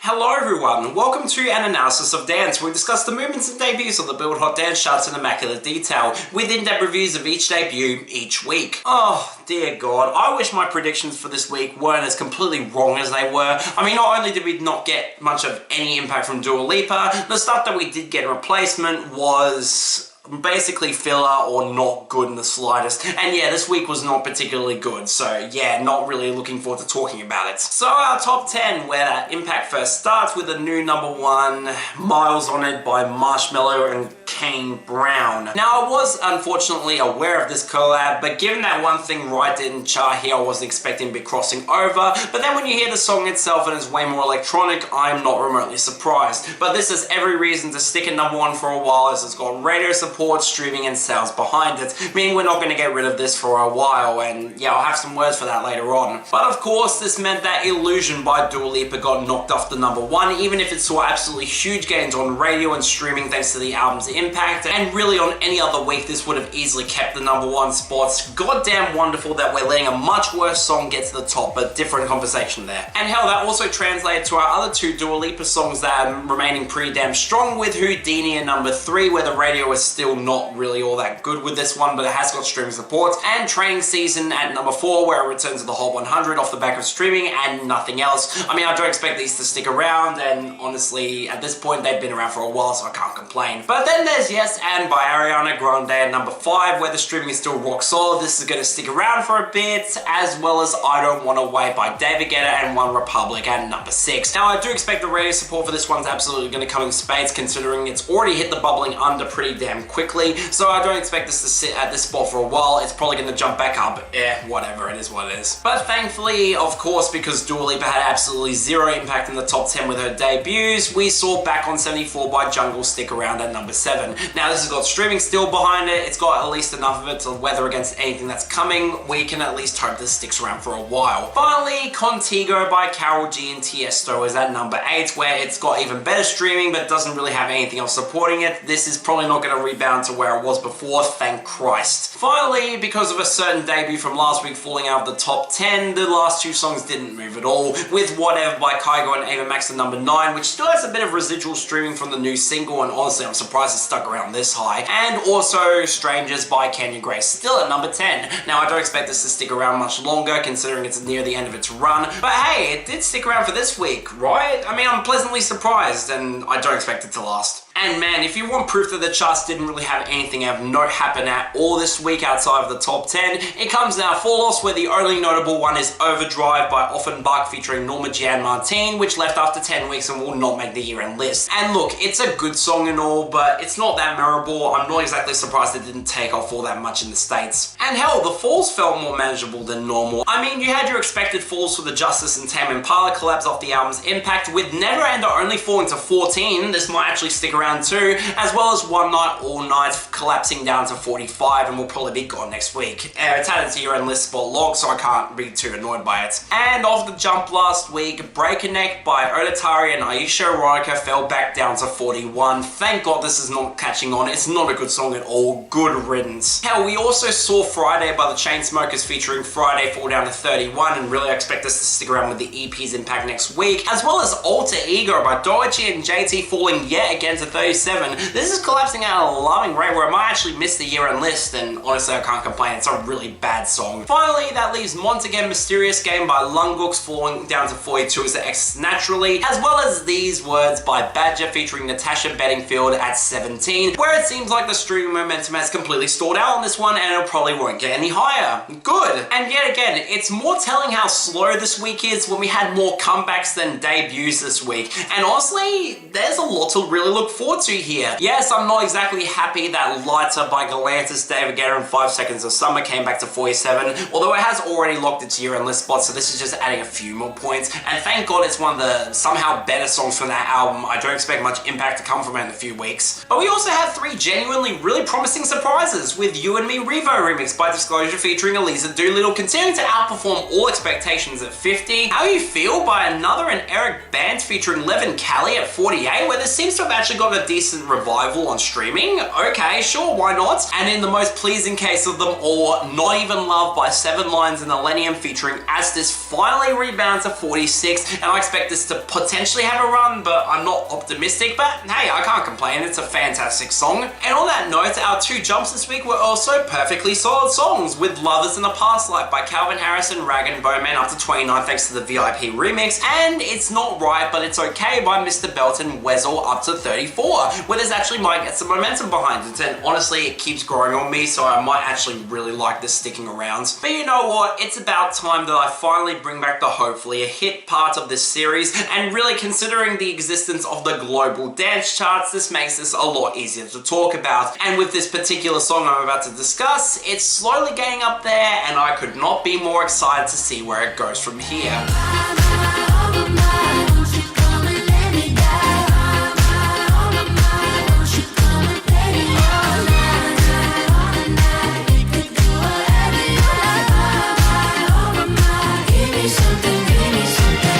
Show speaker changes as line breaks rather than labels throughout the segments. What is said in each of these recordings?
Hello everyone, welcome to an analysis of dance where we discuss the movements and debuts of the Billboard Hot Dance charts in immaculate detail, with in-depth reviews of each debut each week. Oh dear god, I wish my predictions for this week weren't as completely wrong as they were. I mean, not only did we not get much of any impact from Dua Lipa, the stuff that we did get in replacement was basically filler or not good in the slightest. And yeah, this week was not particularly good, so yeah, not really looking forward to talking about it. So our top 10, where that impact first starts with the new number 1, Miles on It by Marshmello and Kane. Now I was unfortunately aware of this collab, but given that One Thing Right didn't chart here, I wasn't expecting to be crossing over. But then when you hear the song itself and it's way more electronic, I'm not remotely surprised. But this has every reason to stick at number 1 for a while, as it's got radio support, streaming and sales behind it, meaning we're not going to get rid of this for a while, and yeah, I'll have some words for that later on. But of course, this meant that Illusion by Dua Lipa got knocked off the number 1, even if it saw absolutely huge gains on radio and streaming thanks to the album's impact, and really on any other week this would have easily kept the number 1 spots. Goddamn wonderful that we're letting a much worse song get to the top, but different conversation there. And hell, that also translated to our other 2 Dua Lipa songs that are remaining pretty damn strong, with Houdini at number 3, where the radio is still not really all that good with this one, but it has got streaming support, and Training Season at number 4, where it returns to the Hot 100 off the back of streaming and nothing else. I mean, I don't expect these to stick around, and honestly, at this point, they've been around for a while, so I can't complain. But then there's Yes and by Ariana Grande at number 5, where the streaming is still rock solid. This is going to stick around for a bit, as well as I Don't Wanna Wait by David Guetta and One Republic at number 6. Now, I do expect the radio support for this one's absolutely going to come in spades, considering it's already hit the bubbling under pretty damn quickly, so I don't expect this to sit at this spot for a while. It's probably going to jump back up. Whatever, it is what it is. But thankfully, of course, because Dua Lipa had absolutely zero impact in the top 10 with her debuts, we saw Back on 74 by Jungle stick around at number 7. Now, this has got streaming still behind it. It's got at least enough of it to weather against anything that's coming. We can at least hope this sticks around for a while. Finally, Contigo by Karol G and Tiesto is at number 8, where it's got even better streaming, but doesn't really have anything else supporting it. This is probably not going to rebound to where it was before, thank Christ. Finally, because of a certain debut from last week falling out of the top 10, the last 2 songs didn't move at all, with Whatever by Kygo and Ava Max at number 9, which still has a bit of residual streaming from the new single, and honestly I'm surprised it stuck around this high, and also Strangers by Kenya Grace still at number 10. Now, I don't expect this to stick around much longer, considering it's near the end of its run, but hey, it did stick around for this week, right? I mean, I'm pleasantly surprised, and I don't expect it to last. And man, if you want proof that the charts didn't really have anything of note happen at all this week outside of the top 10, it comes now for us, where the only notable one is Overdrive by Offenbach featuring Norma Jeanne Martin, which left after 10 weeks and will not make the year-end list. And look, it's a good song and all, but it's not that memorable. I'm not exactly surprised it didn't take off all that much in the States. And hell, the falls felt more manageable than normal. I mean, you had your expected falls for the Justice and Tame Impala collabs off the album's impact, with Never Ender only falling to 14. This might actually stick around too, as well as One Night All Night collapsing down to 45 and will probably be gone next week. It's had its year-end list spot logged, so I can't be too annoyed by it. And off the jump last week, Break a Neck by Odatari and Aisha Erotica fell back down to 41. Thank God this is not catching on. It's not a good song at all. Good riddance. Hell, we also saw Friday by the Chainsmokers featuring Friday fall down to 31, and really expect us to stick around with the EP's impact next week, as well as Alter Ego by Doechii and JT falling yet again to 37. This is collapsing at an alarming rate where it might actually miss the year-end list, and honestly I can't complain, it's a really bad song. Finally, that leaves Montague Mysterious Game by Lungbooks falling down to 42 as it exits naturally, as well as These Words by Badger featuring Natasha Bedingfield at 17, where it seems like the streaming momentum has completely stalled out on this one, and it probably won't get any higher. Good. And yet again, it's more telling how slow this week is when we had more comebacks than debuts this week, and honestly, there's a lot to really look forward to here. Yes, I'm not exactly happy that Lighter by Galantis, David Guetta and 5 Seconds of Summer came back to 47, although it has already locked its year-end list spot, so this is just adding a few more points, and thank God it's one of the somehow better songs from that album. I don't expect much impact to come from it in a few weeks. But we also have 3 genuinely really promising surprises, with You and Me Revo remix by Disclosure featuring Eliza Doolittle continuing to outperform all expectations at 50, How You Feel by Another and Eric Bant featuring Levin Callie at 48, where this seems to have actually got got a decent revival on streaming. Okay, sure, why not? And in the most pleasing case of them all, Not Even Love by 7 Lines and Millennium featuring Astis finally rebounds to 46, and I expect this to potentially have a run, but I'm not optimistic. But hey, I can't complain, it's a fantastic song. And on that note, our 2 jumps this week were also perfectly solid songs, with Lovers in a Past Life by Calvin Harris and Rag & Bowman up to 29 thanks to the VIP remix, and It's Not Right But It's Okay by Mr. Belton Weasel up to 34, where this actually might get some momentum behind it, and honestly it keeps growing on me, so I might actually really like this sticking around. But you know what, it's about time that I finally bring back the hopefully a hit part of this series, and really considering the existence of the global dance charts, this makes this a lot easier to talk about. And with this particular song I'm about to discuss, it's slowly getting up there, and I could not be more excited to see where it goes from here.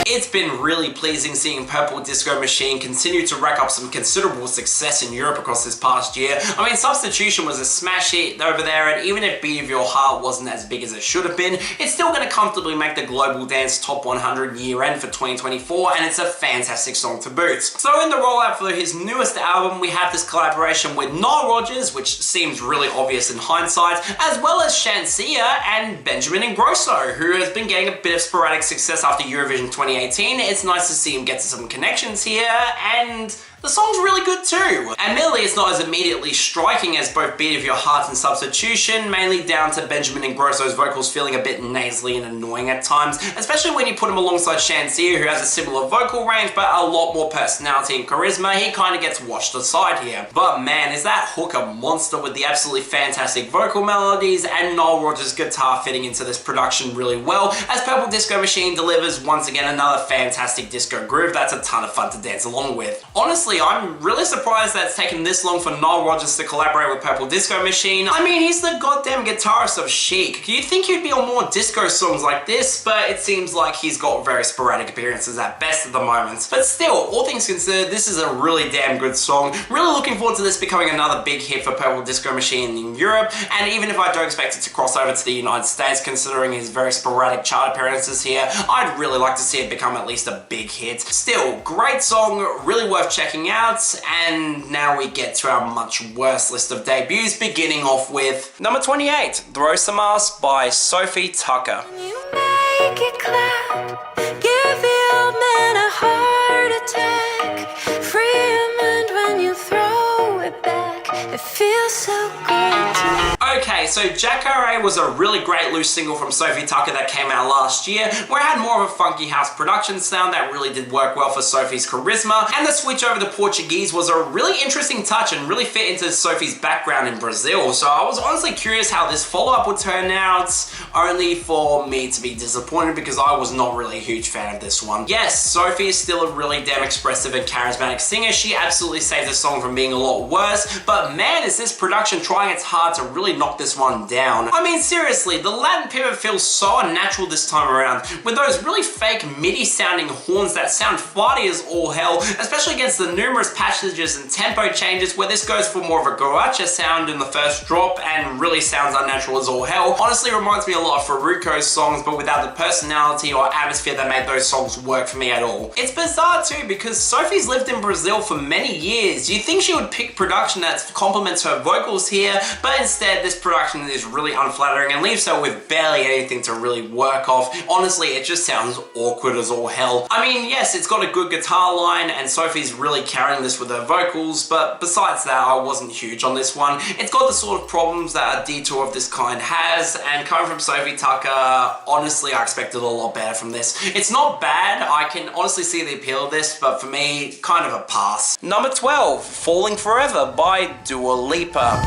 It's been really pleasing seeing Purple Disco Machine continue to rack up some considerable success in Europe across this past year. I mean, Substitution was a smash hit over there, and even if Beat of Your Heart wasn't as big as it should have been, it's still going to comfortably make the Global Dance Top 100 year-end for 2024, and it's a fantastic song to boot. So in the rollout for his newest album, we have this collaboration with Nile Rodgers, which seems really obvious in hindsight, as well as Shanseea and Benjamin Ingrosso, who has been getting a bit of sporadic success after Eurovision 2018. It's nice to see him get to some connections here, and the song's really good too. Admittedly, it's not as immediately striking as both Beat of Your Heart and Substitution, mainly down to Benjamin Ingrosso's vocals feeling a bit nasally and annoying at times, especially when you put him alongside Shanseea, who has a similar vocal range but a lot more personality and charisma. He kind of gets washed aside here. But man, is that hook a monster with the absolutely fantastic vocal melodies and Nile Rodgers' guitar fitting into this production really well, as Purple Disco Machine delivers once again another fantastic disco groove that's a ton of fun to dance along with. Honestly, I'm really surprised that it's taken this long for Nile Rodgers to collaborate with Purple Disco Machine. I mean, he's the goddamn guitarist of Chic. You'd think he'd be on more disco songs like this, but it seems like he's got very sporadic appearances at best at the moment. But still, all things considered, this is a really damn good song. Really looking forward to this becoming another big hit for Purple Disco Machine in Europe, and even if I don't expect it to cross over to the United States, considering his very sporadic chart appearances here, I'd really like to see it become at least a big hit. Still, great song, really worth checking out, and now we get to our much worse list of debuts, beginning off with number 28, Throw Some Ass by Sofi Tukker.
You make it clap, give the old man a heart attack, free your mind when you throw it back, it feels so good to me.
Okay, so Jacare was a really great loose single from Sofi Tukker that came out last year, where it had more of a funky house production sound that really did work well for Sofi's charisma, and the switch over to Portuguese was a really interesting touch and really fit into Sofi's background in Brazil, so I was honestly curious how this follow-up would turn out, only for me to be disappointed because I was not really a huge fan of this one. Yes, Sofi is still a really damn expressive and charismatic singer. She absolutely saved the song from being a lot worse, but man, is this production trying its hard to really knock this one down. I mean, seriously, the Latin pivot feels so unnatural this time around, with those really fake MIDI sounding horns that sound farty as all hell, especially against the numerous passages and tempo changes where this goes for more of a guaracha sound in the first drop and really sounds unnatural as all hell. Honestly, reminds me a lot of Faruko's songs, but without the personality or atmosphere that made those songs work for me at all. It's bizarre too, because Sofi's lived in Brazil for many years. You'd think she would pick production that complements her vocals here, but instead this production is really unflattering and leaves her with barely anything to really work off. Honestly, it just sounds awkward as all hell. I mean, yes, it's got a good guitar line and Sofi's really carrying this with her vocals, but besides that, I wasn't huge on this one. It's got the sort of problems that a detour of this kind has, and coming from Sofi Tukker, honestly, I expected a lot better from this. It's not bad, I can honestly see the appeal of this, but for me, kind of a pass. Number 12, Falling Forever by Dua Lipa.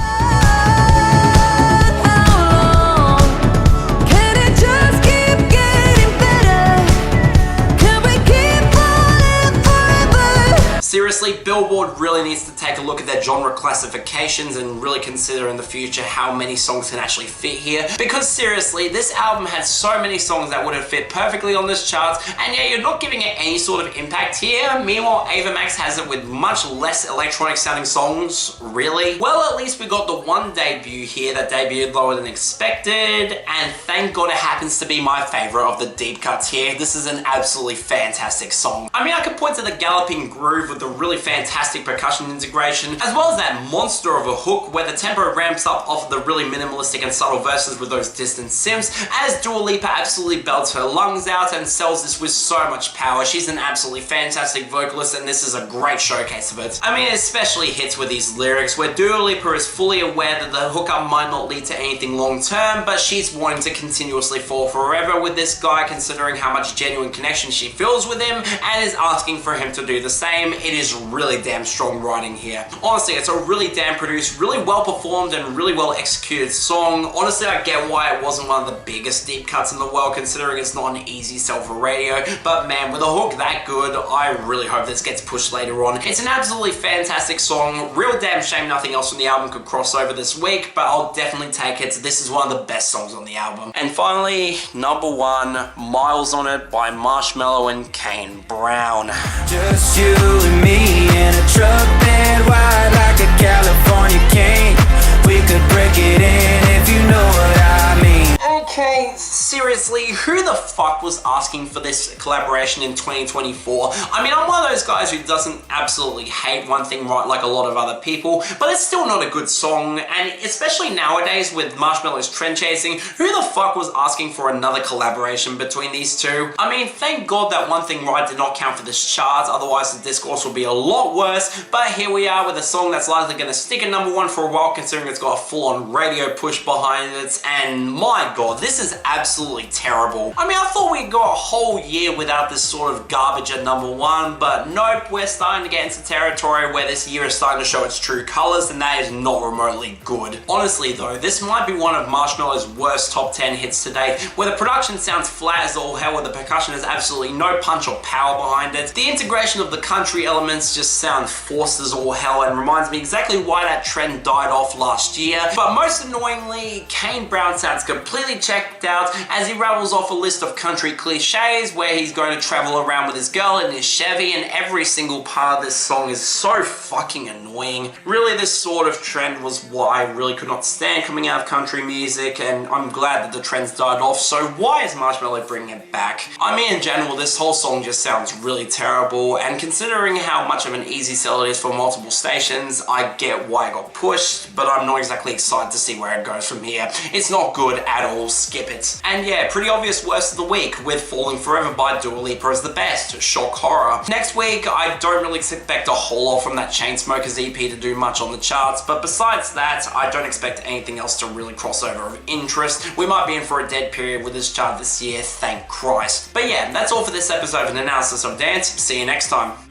seriously, Billboard really needs to take a look at their genre classifications and really consider in the future how many songs can actually fit here, because seriously, this album had so many songs that would have fit perfectly on this chart, and yeah, you're not giving it any sort of impact here. Meanwhile, Ava Max has it with much less electronic sounding songs, really. Well, at least we got the one debut here that debuted lower than expected, and thank God it happens to be my favorite of the deep cuts here. This is an absolutely fantastic song. I mean, I could point to the galloping groove with the really fantastic percussion integration, as well as that monster of a hook where the tempo ramps up off of the really minimalistic and subtle verses with those distant synths, as Dua Lipa absolutely belts her lungs out and sells this with so much power. She's an absolutely fantastic vocalist, and this is a great showcase of it. I mean, it especially hits with these lyrics where Dua Lipa is fully aware that the hookup might not lead to anything long term, but she's wanting to continuously fall forever with this guy, considering how much genuine connection she feels with him, and is asking for him to do the same. It is really damn strong writing here. Honestly, it's a really damn produced, really well performed, and really well executed song. Honestly, I get why it wasn't one of the biggest deep cuts in the world, considering it's not an easy sell for radio, but man, with a hook that good, I really hope this gets pushed later on. It's an absolutely fantastic song. Real damn shame nothing else from the album could cross over this week, but I'll definitely take it. This is one of the best songs on the album. And finally, number one, Miles on It by Marshmello and Kane Brown.
Just you and me in a truck bed wide like a California king. We could break it in if you know what I mean.
Okay, seriously, who the fuck was asking for this collaboration in 2024? I mean, I'm one of those guys who doesn't absolutely hate One Thing Right like a lot of other people, but it's still not a good song, and especially nowadays with Marshmello's trend chasing, who the fuck was asking for another collaboration between these two? I mean, thank God that One Thing Right did not count for this chart, otherwise the discourse would be a lot worse, but here we are with a song that's likely going to stick at number one for a while, considering it's got a full-on radio push behind it, and my God, this is absolutely terrible. I mean, I thought we'd go a whole year without this sort of garbage at number one, but nope, we're starting to get into territory where this year is starting to show its true colors, and that is not remotely good. Honestly though, this might be one of Marshmello's worst top 10 hits to date, where the production sounds flat as all hell, where the percussion has absolutely no punch or power behind it. The integration of the country elements just sound forced as all hell and reminds me exactly why that trend died off last year. But most annoyingly, Kane Brown sounds completely checked out as he rattles off a list of country cliches where he's going to travel around with his girl in his Chevy, and every single part of this song is so fucking annoying. Really, this sort of trend was what I really could not stand coming out of country music, and I'm glad that the trends died off, so why is Marshmello bringing it back? I mean, in general, this whole song just sounds really terrible, and considering how much of an easy sell it is for multiple stations, I get why it got pushed, but I'm not exactly excited to see where it goes from here. It's not good at all, skip it. And yeah, pretty obvious worst of the week, with Falling Forever by Dua Lipa as the best. Shock horror. Next week, I don't really expect a whole lot from that Chainsmokers EP to do much on the charts, but besides that, I don't expect anything else to really cross over of interest. We might be in for a dead period with this chart this year, thank Christ. But yeah, that's all for this episode of an analysis of dance. See you next time.